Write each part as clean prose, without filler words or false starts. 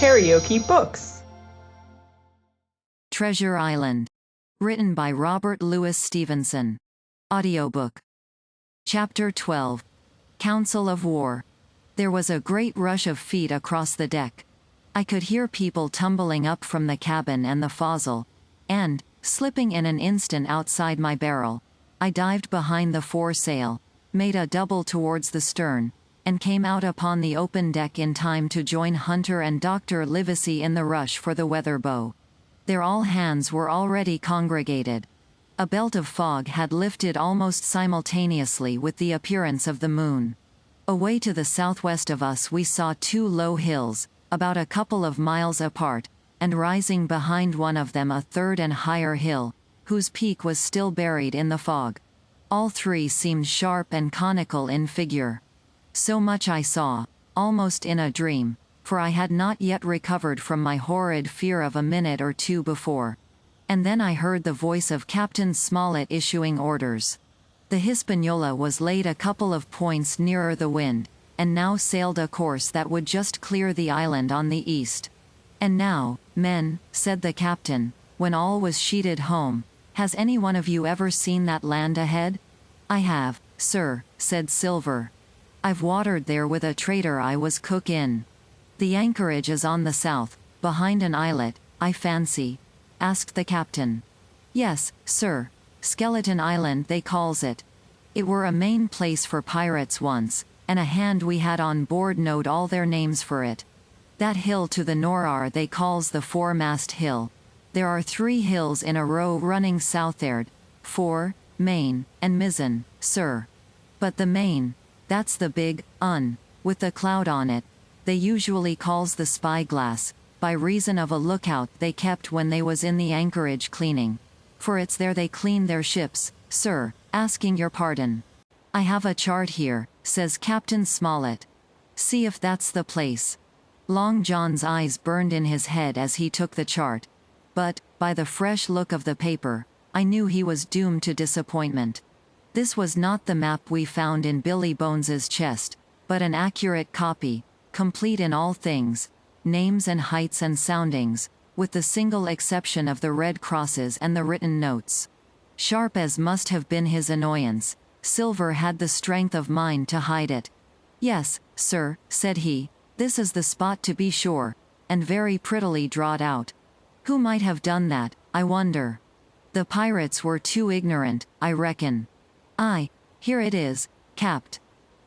KaraokeBooks. Treasure Island. Written by Robert Louis Stevenson. Audiobook. Chapter 12. Council of War. There was a great rush of feet across the deck. I could hear people tumbling up from the cabin and the forecastle, and, slipping in an instant outside my barrel, I dived behind the foresail, made a double towards the stern, and came out upon the open deck in time to join Hunter and Dr. Livesey in the rush for the weather bow. Their all hands were already congregated. A belt of fog had lifted almost simultaneously with the appearance of the moon. Away to the southwest of us we saw two low hills, about a couple of miles apart, and rising behind one of them a third and higher hill, whose peak was still buried in the fog. All three seemed sharp and conical in figure. So much I saw, almost in a dream, for I had not yet recovered from my horrid fear of a minute or two before. And then I heard the voice of Captain Smollett issuing orders. The Hispaniola was laid a couple of points nearer the wind, and now sailed a course that would just clear the island on the east. "And now, men," said the captain, when all was sheeted home, "has any one of you ever seen that land ahead?" "I have, sir," said Silver. "I've watered there with a trader I was cook in." "The anchorage is on the south, behind an islet, I fancy?" asked the captain. "Yes, sir. Skeleton Island they calls it. It were a main place for pirates once, and a hand we had on board knowed all their names for it. That hill to the nor'ar they calls the foremast hill. There are 3 hills in a row running south'ard, fore, main, and mizzen, sir. But the main, that's the big un, with the cloud on it, they usually calls the spyglass, by reason of a lookout they kept when they was in the anchorage cleaning. For it's there they clean their ships, sir, asking your pardon." "I have a chart here," says Captain Smollett. "See if that's the place." Long John's eyes burned in his head as he took the chart. But, by the fresh look of the paper, I knew he was doomed to disappointment. This was not the map we found in Billy Bones's chest, but an accurate copy, complete in all things, names and heights and soundings, with the single exception of the red crosses and the written notes. Sharp as must have been his annoyance, Silver had the strength of mind to hide it. "Yes, sir," said he, "this is the spot to be sure, and very prettily drawed out. Who might have done that, I wonder? The pirates were too ignorant, I reckon. Aye, here it is, capt.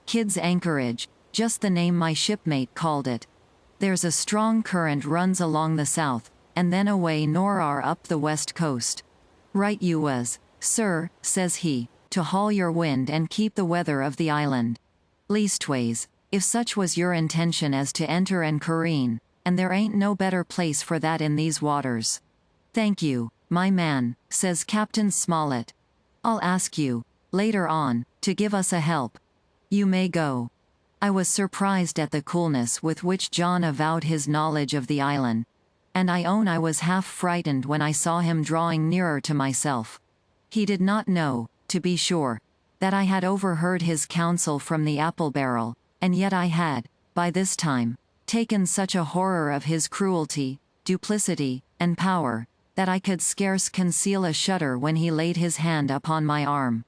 Kidd's Anchorage, just the name my shipmate called it. There's a strong current runs along the south, and then away nor'ar up the west coast. Right you was, sir," says he, "to haul your wind and keep the weather of the island. Leastways, if such was your intention as to enter and careen, and there ain't no better place for that in these waters." "Thank you, my man," says Captain Smollett. "I'll ask you, later on, to give us a help. You may go." I was surprised at the coolness with which John avowed his knowledge of the island, and I own I was half frightened when I saw him drawing nearer to myself. He did not know, to be sure, that I had overheard his counsel from the apple barrel, and yet I had, by this time, taken such a horror of his cruelty, duplicity, and power, that I could scarce conceal a shudder when he laid his hand upon my arm.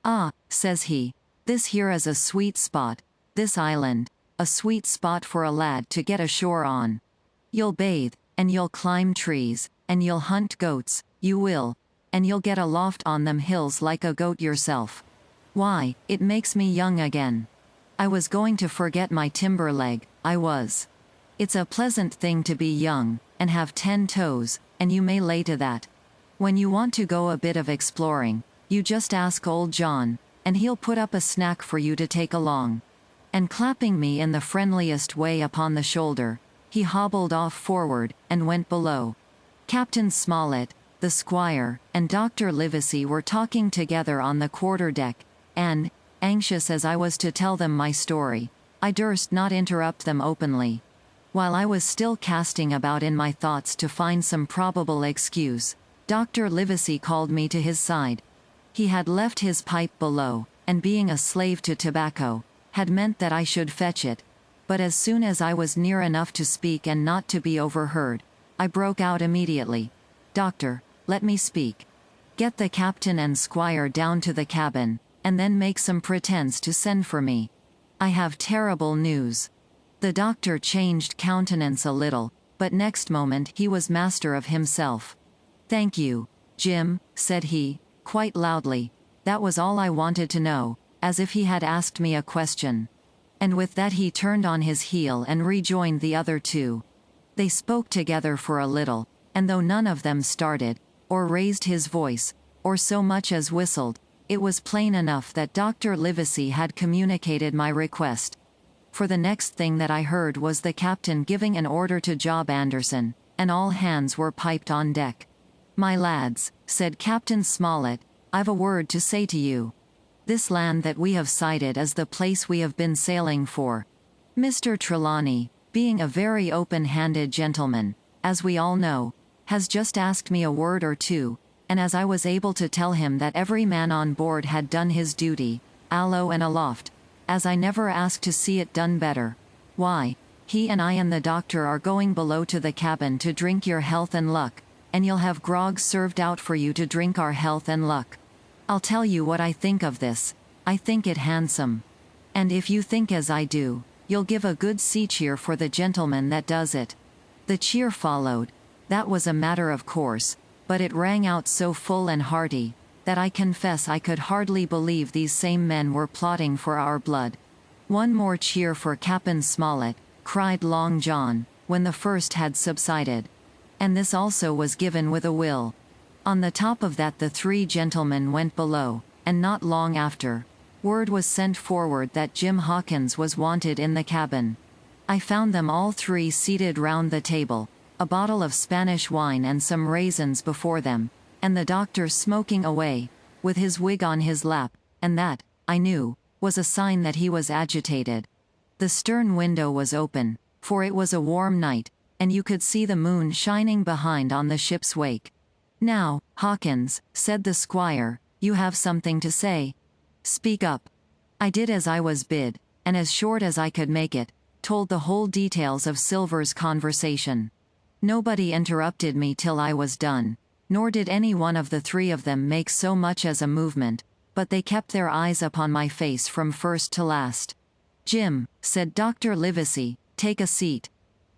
"Ah," says he, "this here is a sweet spot, this island, a sweet spot for a lad to get ashore on. You'll bathe, and you'll climb trees, and you'll hunt goats, you will, and you'll get aloft on them hills like a goat yourself. Why, it makes me young again. I was going to forget my timber leg, I was. It's a pleasant thing to be young, and have 10 toes, and you may lay to that. When you want to go a bit of exploring, you just ask old John, and he'll put up a snack for you to take along." And clapping me in the friendliest way upon the shoulder, he hobbled off forward, and went below. Captain Smollett, the squire, and Dr. Livesey were talking together on the quarter-deck, and, anxious as I was to tell them my story, I durst not interrupt them openly. While I was still casting about in my thoughts to find some probable excuse, Dr. Livesey called me to his side. He had left his pipe below, and being a slave to tobacco, had meant that I should fetch it. But as soon as I was near enough to speak and not to be overheard, I broke out immediately. "Doctor, let me speak. Get the captain and squire down to the cabin, and then make some pretense to send for me. I have terrible news." The doctor changed countenance a little, but next moment he was master of himself. "Thank you, Jim," said he, quite loudly. "That was all I wanted to know," as if he had asked me a question. And with that he turned on his heel and rejoined the other two. They spoke together for a little, and though none of them started, or raised his voice, or so much as whistled, it was plain enough that Dr. Livesey had communicated my request. For the next thing that I heard was the captain giving an order to Job Anderson, and all hands were piped on deck. "My lads," said Captain Smollett, "I've a word to say to you. This land that we have sighted is the place we have been sailing for. Mr. Trelawney, being a very open-handed gentleman, as we all know, has just asked me a word or two, and as I was able to tell him that every man on board had done his duty, alow and aloft, as I never asked to see it done better, why, he and I and the doctor are going below to the cabin to drink your health and luck, and you'll have grog served out for you to drink our health and luck. I'll tell you what I think of this. I think it handsome. And if you think as I do, you'll give a good sea cheer for the gentleman that does it." The cheer followed. That was a matter of course, but it rang out so full and hearty, that I confess I could hardly believe these same men were plotting for our blood. "One more cheer for Captain Smollett," cried Long John, when the first had subsided. And this also was given with a will. On the top of that the three gentlemen went below, and not long after, word was sent forward that Jim Hawkins was wanted in the cabin. I found them all three seated round the table, a bottle of Spanish wine and some raisins before them, and the doctor smoking away, with his wig on his lap, and that, I knew, was a sign that he was agitated. The stern window was open, for it was a warm night, and you could see the moon shining behind on the ship's wake. "Now, Hawkins," said the squire, "you have something to say. Speak up." I did as I was bid, and as short as I could make it, told the whole details of Silver's conversation. Nobody interrupted me till I was done, nor did any one of the three of them make so much as a movement, but they kept their eyes upon my face from first to last. "Jim," said Dr. Livesey, "take a seat."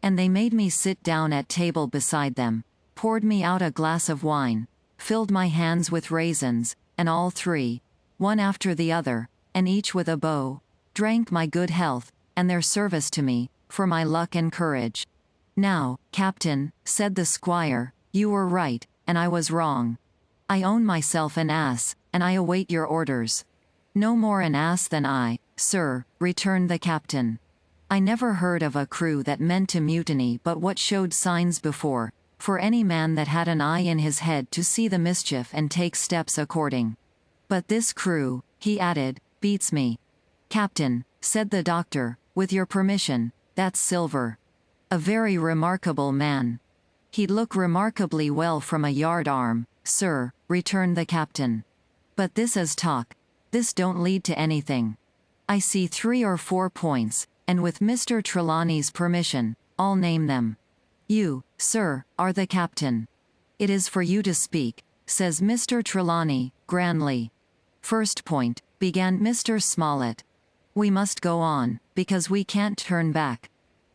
And they made me sit down at table beside them, poured me out a glass of wine, filled my hands with raisins, and all three, one after the other, and each with a bow, drank my good health, and their service to me, for my luck and courage. "Now, Captain," said the squire, "you were right, and I was wrong. I own myself an ass, and I await your orders." "No more an ass than I, sir," returned the captain. "I never heard of a crew that meant to mutiny but what showed signs before, for any man that had an eye in his head to see the mischief and take steps according. But this crew," he added, "beats me." "Captain," said the doctor, "with your permission, that's Silver. A very remarkable man." "He'd look remarkably well from a yard arm, sir," returned the captain. "But this is talk. This don't lead to anything. I see 3 or 4 points, and with Mr. Trelawney's permission, I'll name them. You, sir, are the captain. It is for you to speak," says Mr. Trelawney, grandly. "First point," began Mr. Smollett. "We must go on, because we can't turn back.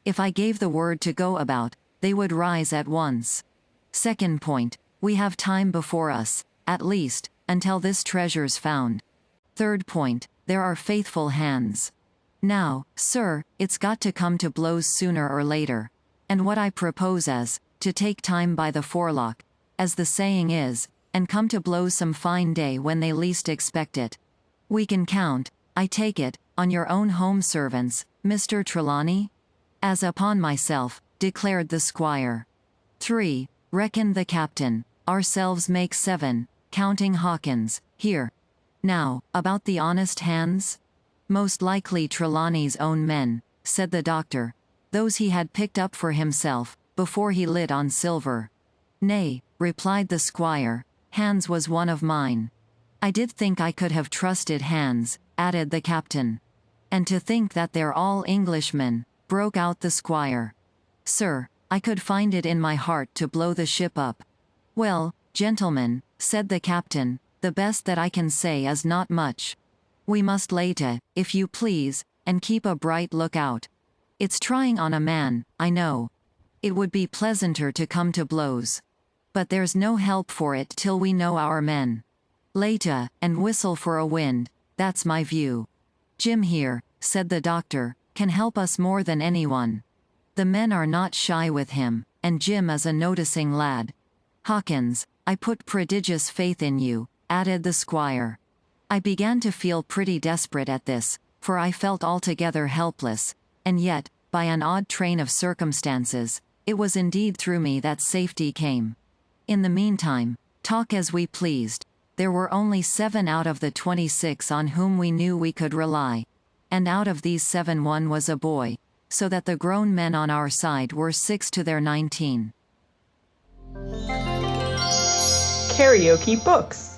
If I gave the word to go about, they would rise at once. Second point, we have time before us, at least, until this treasure's found. Third point, there are faithful hands. Now, sir, it's got to come to blows sooner or later. And what I propose is, to take time by the forelock, as the saying is, and come to blows some fine day when they least expect it. We can count, I take it, on your own home servants, Mr. Trelawney?" "As upon myself," declared the squire. 3, reckoned the captain, "ourselves make 7, counting Hawkins, here. Now, about the honest hands?" "Most likely Trelawney's own men," said the doctor, "those he had picked up for himself, before he lit on Silver." "Nay," replied the squire, "Hans was one of mine." "I did think I could have trusted Hans," added the captain. "And to think that they're all Englishmen," broke out the squire. "Sir, I could find it in my heart to blow the ship up." "Well, gentlemen," said the captain, "the best that I can say is not much. We must lay to, if you please, and keep a bright lookout. It's trying on a man, I know. It would be pleasanter to come to blows. But there's no help for it till we know our men. Lay to, and whistle for a wind, that's my view. Jim here," said the doctor, "can help us more than anyone. The men are not shy with him, and Jim is a noticing lad. Hawkins, I put prodigious faith in you," added the squire. I began to feel pretty desperate at this, for I felt altogether helpless, and yet, by an odd train of circumstances, it was indeed through me that safety came. In the meantime, talk as we pleased, there were only 7 out of the 26 on whom we knew we could rely. And out of these 7 one was a boy, so that the grown men on our side were 6 to their 19. KaraokeBooks.